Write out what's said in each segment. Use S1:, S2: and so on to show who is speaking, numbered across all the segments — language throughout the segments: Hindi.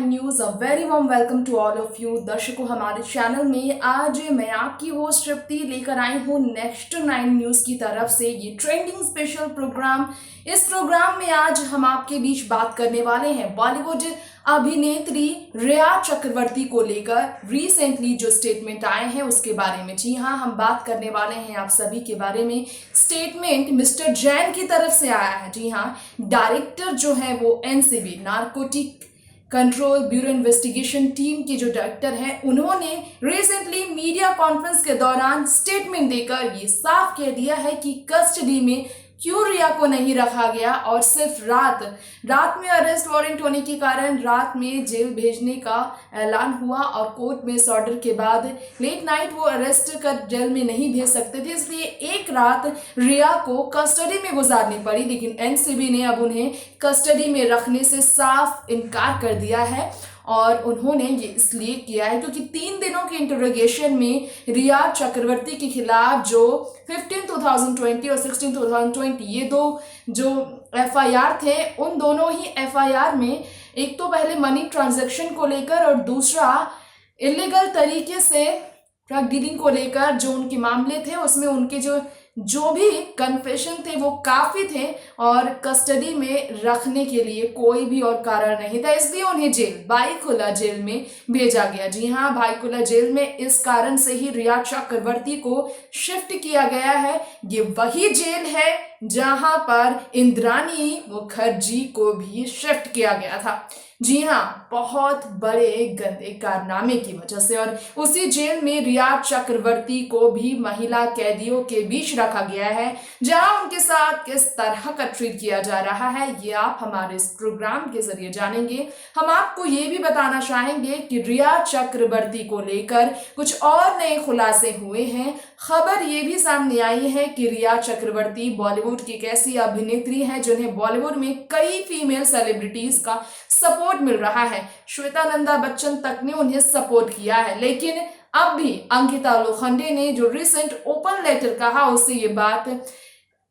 S1: News a very warm welcome to all of you दर्शकों। हमारे चैनल में आज मैं आपकी होस्ट तृप्ति लेकर आई हूँ नेक्स्ट 9 न्यूज की तरफ से ये ट्रेंडिंग स्पेशल प्रोग्राम। इस प्रोग्राम में आज हम आपके बीच बात करने वाले हैं बॉलीवुड अभिनेत्री रिया चक्रवर्ती को लेकर रिसेंटली जो स्टेटमेंट आए हैं उसके बारे में। जी हाँ, हम बात करने वाले हैं आप सभी के बारे में। स्टेटमेंट मिस्टर जैन की तरफ से आया है। जी हाँ, डायरेक्टर जो है वो NCB narcotic control bureau investigation team के जो डायरेक्टर हैं उन्होंने रिसेंटली मीडिया कॉन्फ्रेंस के दौरान स्टेटमेंट देकर ये साफ कह दिया है कि कस्टडी में क्यों रिया को नहीं रखा गया और सिर्फ रात में अरेस्ट वारंट होने के कारण रात में जेल भेजने का ऐलान हुआ और कोर्ट में इस ऑर्डर के बाद लेट नाइट वो अरेस्ट कर जेल में नहीं भेज सकते थे, इसलिए एक रात रिया को कस्टडी में गुजारनी पड़ी। लेकिन एनसीबी ने अब उन्हें कस्टडी में रखने से साफ इनकार कर दिया है और उन्होंने ये इसलिए किया है क्योंकि 3 दिनों के इंटरोगेशन में रिया चक्रवर्ती के खिलाफ जो 15 2020 और 16 2020 ये दो जो एफआईआर थे, उन दोनों ही एफआईआर में एक तो पहले मनी ट्रांजैक्शन को लेकर और दूसरा इलीगल तरीके से ड्रग डीलिंग को लेकर जो उनके मामले थे उसमें उनके जो भी कन्फेशन थे वो काफ़ी थे और कस्टडी में रखने के लिए कोई भी और कारण नहीं था, इसलिए उन्हें जेल भाईकुला जेल में भेजा गया। जी हाँ, भाईकुला जेल में इस कारण से ही रिया चक्रवर्ती को शिफ्ट किया गया है। ये वही जेल है जहां पर इंद्राणी मुखर्जी को भी शिफ्ट किया गया था। जी हाँ, बहुत बड़े गंदे कारनामे की वजह से और उसी जेल में रिया चक्रवर्ती को भी महिला कैदियों के बीच रखा गया है जहां उनके साथ किस तरह का ट्रीट किया जा रहा है ये आप हमारे इस प्रोग्राम के जरिए जानेंगे। हम आपको ये भी बताना चाहेंगे कि रिया चक्रवर्ती को लेकर कुछ और नए खुलासे हुए हैं। खबर ये भी सामने आई है कि रिया चक्रवर्ती बॉलीवुड की एक ऐसी अभिनेत्री है जिन्हें बॉलीवुड में कई फीमेल सेलिब्रिटीज का सपोर्ट मिल रहा है। श्वेता नंदा बच्चन तक ने उन्हें सपोर्ट किया है, लेकिन अब भी अंकिता लोखंडे ने जो रिसेंट ओपन लेटर कहा उससे ये बात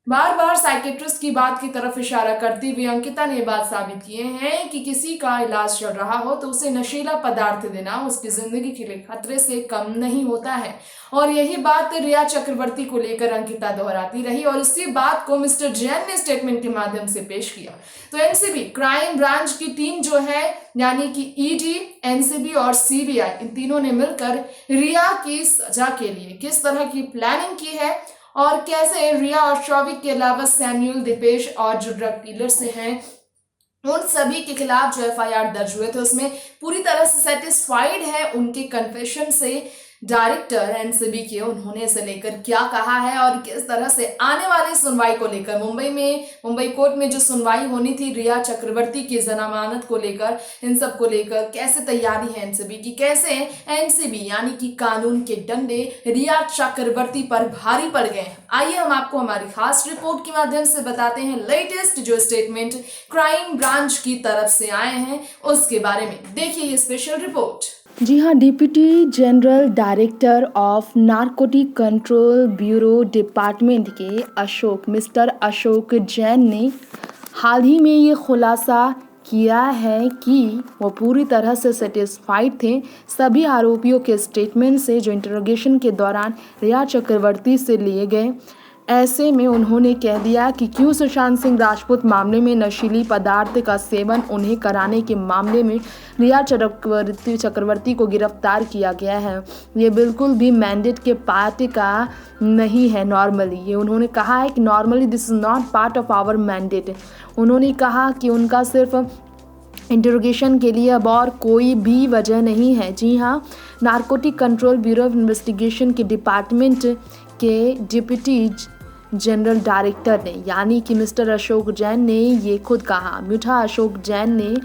S1: बार बार साइकेट्रिस्ट की बात की तरफ इशारा करती हुई अंकिता ने बात साबित किए हैं कि किसी का इलाज चल रहा हो तो उसे नशीला पदार्थ देना उसकी जिंदगी के लिए खतरे से कम नहीं होता है। और यही बात रिया चक्रवर्ती को लेकर अंकिता दोहराती रही और इसी बात को मिस्टर जैन ने स्टेटमेंट के माध्यम से पेश किया। तो एनसीबी क्राइम ब्रांच की टीम जो है यानी कि ईडी, एनसीबी और सीबीआई इन तीनों ने मिलकर रिया की सजा के लिए किस तरह की प्लानिंग की है और कैसे रिया और शौविक के अलावा सैमुअल, दीपेश और जो ड्रग डीलर्स हैं उन सभी के खिलाफ जो एफआईआर दर्ज हुए थे उसमें पूरी तरह से सेटिस्फाइड है उनके कन्फेशन से डायरेक्टर एनसीबी के। उन्होंने इसे लेकर क्या कहा है और किस तरह से आने वाली सुनवाई को लेकर मुंबई कोर्ट में जो सुनवाई होनी थी रिया चक्रवर्ती की जमानत को लेकर, इन सब को लेकर कैसे तैयारी है एनसीबी की, कैसे एनसीबी यानी कि कानून के डंडे रिया चक्रवर्ती पर भारी पड़ गए हैं। आइए हम आपको हमारी खास रिपोर्ट के माध्यम से बताते हैं लेटेस्ट जो स्टेटमेंट क्राइम ब्रांच की तरफ से आए हैं उसके बारे में। देखिए ये स्पेशल रिपोर्ट।
S2: जी हाँ, deputy general director of narcotic control bureau department के मिस्टर अशोक जैन ने हाल ही में ये खुलासा किया है कि वो पूरी तरह से सेटिस्फाइड थे सभी आरोपियों के स्टेटमेंट से जो इंटरोगेशन के दौरान रिया चक्रवर्ती से लिए गए। ऐसे में उन्होंने कह दिया कि क्यों सुशांत सिंह राजपूत मामले में नशीली पदार्थ का सेवन उन्हें कराने के मामले में रिया चक्रवर्ती को गिरफ्तार किया गया है। ये बिल्कुल भी मैंडेट के पार्ट का नहीं है नॉर्मली। ये उन्होंने कहा है कि normally this is not part of our mandate. उन्होंने कहा कि उनका सिर्फ इंटरोगेशन के लिए अब और कोई भी वजह नहीं है। जी हाँ, narcotic control bureau of investigation के डिपार्टमेंट के डिप्टी जनरल डायरेक्टर ने यानी कि मिस्टर अशोक जैन ने ये खुद कहा। मीठा अशोक जैन ने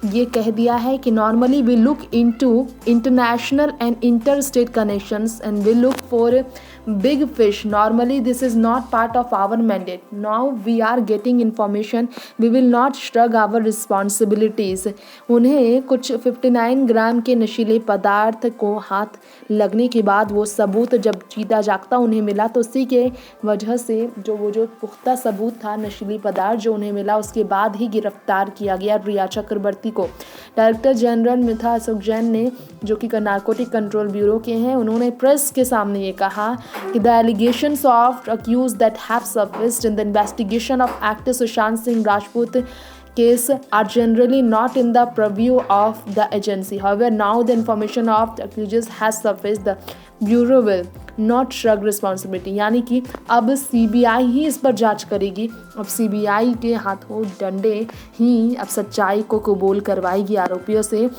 S2: ये कह दिया है कि normally we look into international and inter state connections and we look for big fish. Normally this is not part of our mandate. Now we are getting information. We will not shrug our responsibilities. उन्हें कुछ 59 ग्राम के नशीले पदार्थ को हाथ लगने के बाद वो सबूत जब जीता जागता उन्हें मिला, तो उसी के वजह से जो पुख्ता सबूत था नशीली पदार्थ जो उन्हें मिला, उसके बाद ही गिरफ्तार किया गया रिया चक्रवर्ती को। डायरेक्टर जनरल मिथा अशोक जैन ने, जो कि नारकोटिक कंट्रोल ब्यूरो के हैं, उन्होंने प्रेस के सामने ये कहा कि the allegations of accuse that have surfaced in the investigation of actor Sushant Singh Rajput case are generally not in the purview of the agency. However, now the information of the accused has surfaced. The bureau will not shrug responsibility. यानी कि अब सीबीआई ही इस पर जांच करेगी। अब सीबीआई के हाथों डंडे ही अब सच्चाई को कबूल करवाएगी आरोपियों से।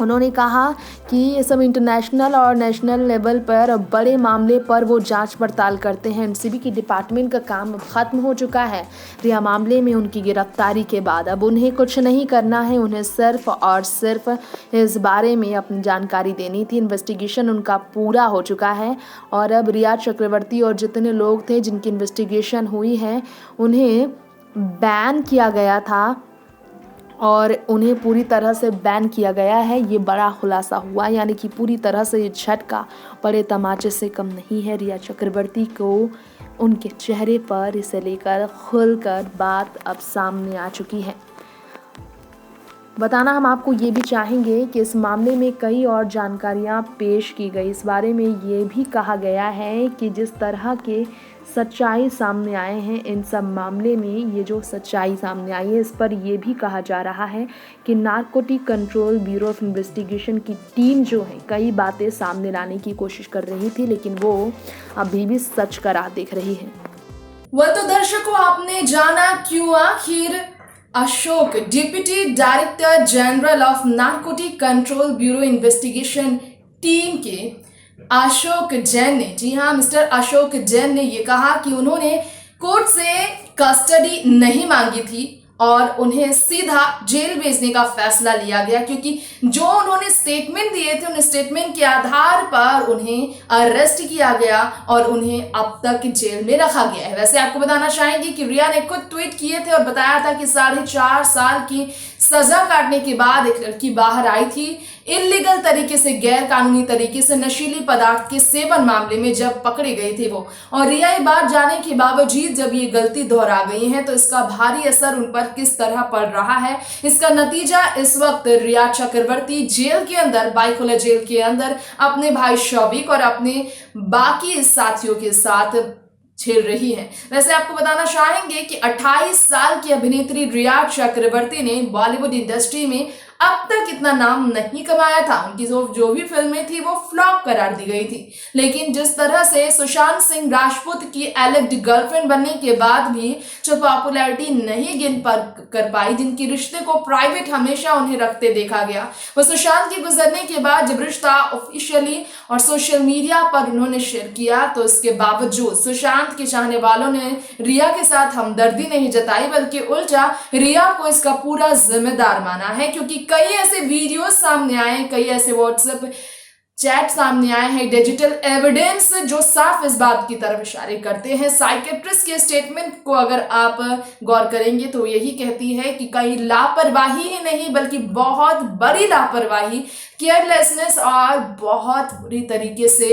S2: उन्होंने कहा कि ये सब इंटरनेशनल और नेशनल लेवल पर बड़े मामले पर वो जांच पड़ताल करते हैं। एनसीबी की डिपार्टमेंट का काम अब ख़त्म हो चुका है रिया मामले में उनकी गिरफ्तारी के बाद। अब उन्हें कुछ नहीं करना है, उन्हें सिर्फ और सिर्फ इस बारे में अपनी जानकारी देनी थी। इन्वेस्टिगेशन उनका पूरा हो चुका है और अब रिया चक्रवर्ती और जितने लोग थे जिनकी इन्वेस्टिगेशन हुई है उन्हें बैन किया गया था और उन्हें पूरी तरह से बैन किया गया है। ये बड़ा खुलासा हुआ, यानी कि पूरी तरह से ये झटका बड़े तमाचे से कम नहीं है। रिया चक्रवर्ती को उनके चेहरे पर इसे लेकर खुलकर बात अब सामने आ चुकी है। बताना हम आपको ये भी चाहेंगे कि इस मामले में कई और जानकारियाँ पेश की गई। इस बारे में ये भी कहा गया है कि जिस तरह के सच्चाई सामने आए हैं इन सब मामले में, ये जो सच्चाई सामने आई है इस पर यह भी कहा जा रहा है कि narcotic control bureau of investigation की टीम जो है कई बातें सामने लाने की कोशिश कर रही थी, लेकिन वो अभी भी सच का राह देख रही है।
S1: वह तो दर्शकों, आपने जाना क्यों आखिर Ashok deputy director general of narcotic control bureau investigation team के अशोक जैन ने, जी हाँ, मिस्टर अशोक जैन ने ये कहा कि उन्होंने कोर्ट से कस्टडी नहीं मांगी थी और उन्हें सीधा जेल भेजने का फैसला लिया गया, क्योंकि जो उन्होंने स्टेटमेंट दिए थे उन स्टेटमेंट के आधार पर उन्हें अरेस्ट किया गया और उन्हें अब तक जेल में रखा गया है। वैसे आपको बताना चाहेंगे कि रिया ने खुद ट्वीट किए थे और बताया था कि 4.5 साल की सजा काटने के बाद एक लड़की बाहर आई थी इलीगल तरीके से, गैर कानूनी तरीके से नशीली पदार्थ के सेवन मामले में जब पकड़े गए थे वो। और रिया ये बात जाने के बावजूद जब ये गलती दोहरा गई है तो इसका भारी असर उन पर किस तरह पड़ रहा है, इसका नतीजा इस वक्त रिया चक्रवर्ती जेल के अंदर, बाइखोला जेल के अंदर अपने भाई शौविक और अपने बाकी साथियों के साथ झेल रही है। वैसे आपको बताना चाहेंगे कि 28 साल की अभिनेत्री रिया चक्रवर्ती ने बॉलीवुड इंडस्ट्री में अब तक इतना नाम नहीं कमाया था। उनकी जो भी फिल्में थी वो फ्लॉप करार दी गई थी, लेकिन जिस तरह से सुशांत सिंह राजपूत की एलेक्ड गर्लफ्रेंड बनने के बाद भी जो पॉपुलैरिटी नहीं गिन कर पाई, जिनकी रिश्ते को प्राइवेट हमेशा उन्हें रखते देखा गया, वो सुशांत के गुजरने के बाद जब रिश्ता ऑफिशियली और सोशल मीडिया पर उन्होंने शेयर किया तो इसके बावजूद सुशांत के चाहने वालों ने रिया के साथ हमदर्दी नहीं जताई, बल्कि उल्टा रिया को इसका पूरा जिम्मेदार माना है। क्योंकि कई ऐसे वीडियोस सामने आए, कई ऐसे व्हाट्सएप चैट सामने आए हैं, डिजिटल एविडेंस जो साफ इस बात की तरफ इशारे करते हैं। साइकेट्रिस्ट के स्टेटमेंट को अगर आप गौर करेंगे तो यही कहती है कि कई लापरवाही ही नहीं बल्कि बहुत बड़ी लापरवाही, केयरलेसनेस और बहुत बुरी तरीके से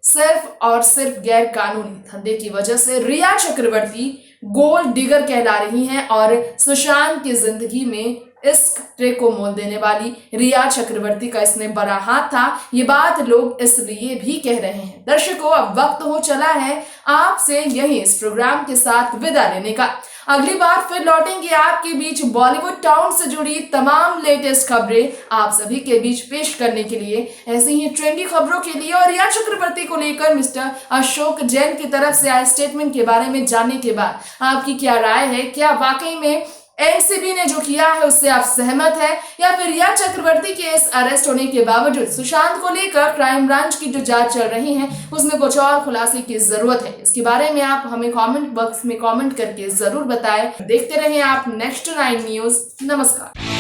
S1: सिर्फ और सिर्फ गैर कानूनी धंधे की वजह से रिया चक्रवर्ती गोल्ड डिगर कहला रही हैं और सुशांत की जिंदगी में इस खतरे को मोल देने वाली रिया चक्रवर्ती का इसमें बड़ा हाथ था। ये बात लोग इसलिए भी कह रहे हैं। दर्शकों, अब वक्त हो चला है आपसे यही इस प्रोग्राम के साथ विदा लेने का। अगली बार फिर लौटेंगे आपके बीच बॉलीवुड टाउन से जुड़ी तमाम लेटेस्ट खबरें आप सभी के बीच पेश करने के लिए। ऐसी ही ट्रेंडी खबरों के लिए और रिया चक्रवर्ती को लेकर मिस्टर अशोक जैन की तरफ से आए स्टेटमेंट के बारे में जानने के बाद आपकी क्या राय है? क्या वाकई में एनसीबी ने जो किया है उससे आप सहमत हैं, या फिर रिया चक्रवर्ती के इस अरेस्ट होने के बावजूद सुशांत को लेकर क्राइम ब्रांच की जो जांच चल रही है उसमें कुछ और खुलासे की जरूरत है? इसके बारे में आप हमें कमेंट बॉक्स में कमेंट करके जरूर बताएं। देखते रहें आप नेक्स्ट 9 न्यूज। नमस्कार।